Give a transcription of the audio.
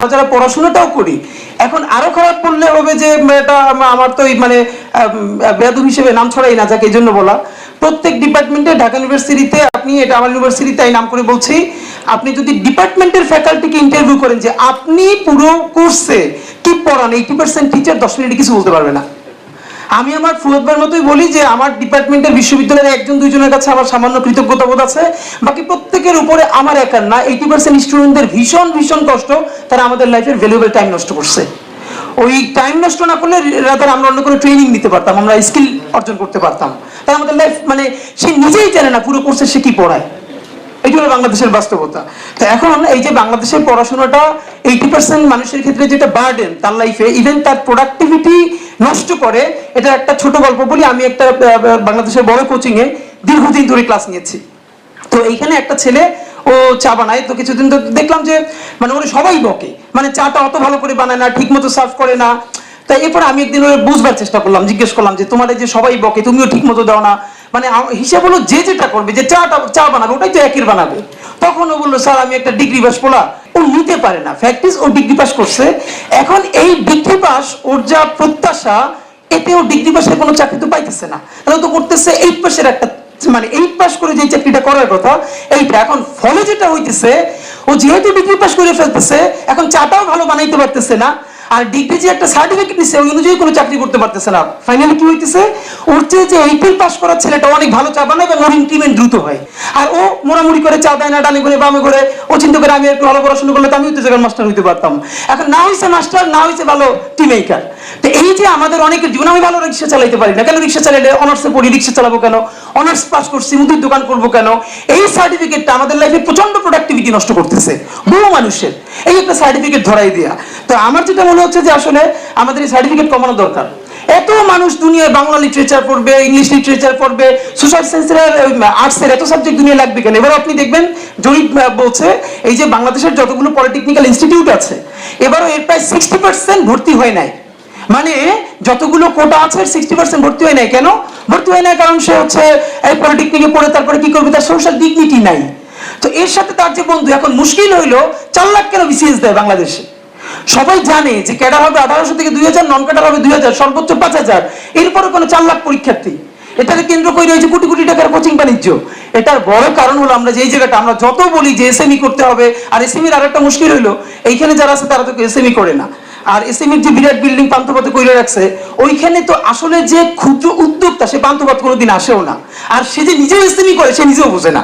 যারা পড়াশোনাটাও করি, এখন আরো খারাপ করলে হবে যে এটা আমার তো মানে বেয়াদব হিসেবে নাম ছড়াই না যাকে, এই জন্য বলা, প্রত্যেক ডিপার্টমেন্টে ঢাকা ইউনিভার্সিটিতে আপনি, এটা আমার ইউনিভার্সিটি তাই নাম করে বলছি, আপনি যদি ডিপার্টমেন্টের ফ্যাকাল্টিকে ইন্টারভিউ করেন যে আপনি পুরো কোর্সে কি পড়ান, 80% টিচার 10 মিনিটে কিছু বলতে পারবে না। আমি আমার ফুয়াদবার মতোই বলি যে আমার ডিপার্টমেন্টের বিশ্ববিদ্যালয়ের একজন দুইজনের কাছে আমার সামান্য কৃতজ্ঞতা বোধ আছে, বাকি প্রত্যেকের উপরে আমার একার না, 80% স্টুডেন্টদের ভীষণ ভীষণ কষ্ট, তারা আমাদের লাইফের ভ্যালুয়েবল টাইম নষ্ট করছে। ওই টাইম নষ্ট না করলে রাদার আমরা অন্য কোনো ট্রেনিং নিতে পারতাম, আমরা স্কিল অর্জন করতে পারতাম। তাই আমাদের লাইফ মানে সে নিজেই জানে না পুরো কোর্সে সে কি পড়ায়, এই জন্য বাংলাদেশের বাস্তবতা। তো এখন এই যে বাংলাদেশের পড়াশোনাটা 80% মানুষের ক্ষেত্রে যেটা বার্ডেন তার লাইফে, ইভেন তার প্রোডাক্টিভিটি নষ্ট করে। এটা একটা ছোট গল্প বলি, আমি একটা বাংলাদেশের বড় কোচিং এ দীর্ঘদিন ধরে ক্লাস নিয়েছি। তো এইখানে একটা ছেলে ও চা বানায়, তো কিছুদিন তো দেখলাম যে মানে ওরা সবাই বকে, মানে চাটা অত ভালো করে বানায় না, ঠিক মতো সার্ভ করে না। তাই এরপর আমি একদিন ওর বুঝবার চেষ্টা করলাম, জিজ্ঞেস করলাম যে তোমার যে সবাই বকে তুমিও ঠিক মতো দাও না, মানে হিসাব হলো যে যেটা করবে, যে চা বানাবে ওটাই তো একই বানাবে। তখন ও বললো স্যার আমি একটা ডিগ্রি পাস পোলা, ও নিতে পারে না। ফ্যাক্ট ইজ ও ডিগ্রি পাস করছে, এখন এই ডিগ্রি পাস ওর যা প্রত্যাশা, এতে ও ডিগ্রি পাসের কোনো চাকরি তো পাইতেছে না, তাহলে তো করতেছে 8 পাসের একটা, মানে 8 পাস করে যে চাকরিটা করার কথা এইটা। এখন ফলে যেটা হইতেছে, ও যেহেতু ডিগ্রি পাস করে ফেলতেছে, এখন চাটাও ভালো বানাইতে পারতেছে না, আর ডিগ্রি যে একটা সার্টিফিকেট নিচ্ছে ওই অনুযায়ী কোনো চাকরি করতে পারতেছে না। ফাইনালি কি হইতেছে, ওর চেয়ে যে 8 পাস করা ছেলেটা অনেক ভালো চা বানায় এবং ওর ইনক্রিমেন্ট দ্রুত হয়, আর ও মোড়ামুড়ি করে চা দেয় না, ডানে করে বামে করে। ও চিন্তা করে আমি একটু ভালো পড়াশোনা করলে তো আমিও তো জায়গায় মাস্টার হইতে পারতাম। এখন না হয়েছে মাস্টার, না হয়েছে ভালো টি মেকার। তো এই যে আমাদের অনেকের জীবন, আমি ভালো রিক্সা চালাইতে পারি না, কেন রিক্সা চালাইলে অনার্সে পড়ি, রিক্সা চালাবো কেন, অনার্স পাস করছি মুদির দোকান করবো কেন, এই সার্টিফিকেটটা আমাদের লাইফে প্রচন্ড প্রোডাক্টিভিটি নষ্ট করতেছে বহু মানুষের, এই একটা সার্টিফিকেট ধরাই দেয়া। তো আমার যেটা মনে হচ্ছে যে আসলে আমাদের এই সার্টিফিকেট কমানো দরকার। এত মানুষ দুনিয়ায় বাংলা লিটারেচার পড়বে, ইংলিশ লিটারেচার পড়বে, সোশ্যাল সায়েন্সের, আর্টসের এত সাবজেক্ট দুনিয়া লাগবে কেন? এবার আপনি দেখবেন জরিপ বলছে এই যে বাংলাদেশের যতগুলো পলিটেকনিক্যাল ইনস্টিটিউট আছে, এবারও এর প্রায় 60% ভর্তি হয় নাই, মানে যতগুলো কোটা আছে 60% ভর্তি হয় নাই। কেন ভর্তি হয় নাই? কারণ সে হচ্ছে এই পলিটেকনিকে পড়ে তারপরে কি করবে, তার সোশ্যাল ডিগনিটি নাই। তো এর সাথে তার যে বন্ধু, এখন মুশকিল হইলো 4 লাখ কেন বিসিএস দেয় বাংলাদেশে? সবাই জানে যে ক্যাডার হবে 1800 থেকে 2000, নন ক্যাডার হবে 2000, সর্বোচ্চ 5000, এরপরে কোনো 4 লাখ পরীক্ষার্থী। এটাকে কেন্দ্র করে রয়েছে কোটি কোটি টাকার কোচিং বাণিজ্য। এটার বড় কারণ হলো আমরা যে জায়গাটা আমরা যত বলি যে এসএমই করতে হবে, আর এসএমইর আরেকটা মুশকিল হইলো এইখানে যারা আছে তারা তো এসএমই করে না, আর এসএমইর যে বিরাট বিল্ডিং পান্থপথে কইলে রাখছে, ওইখানে তো আসলে যে ক্ষুদ্র উদ্যোক্তা সে পান্থপথ কোনোদিন আসেও না, আর সে যে নিজেও এসএমই করে সে নিজেও বোঝে না।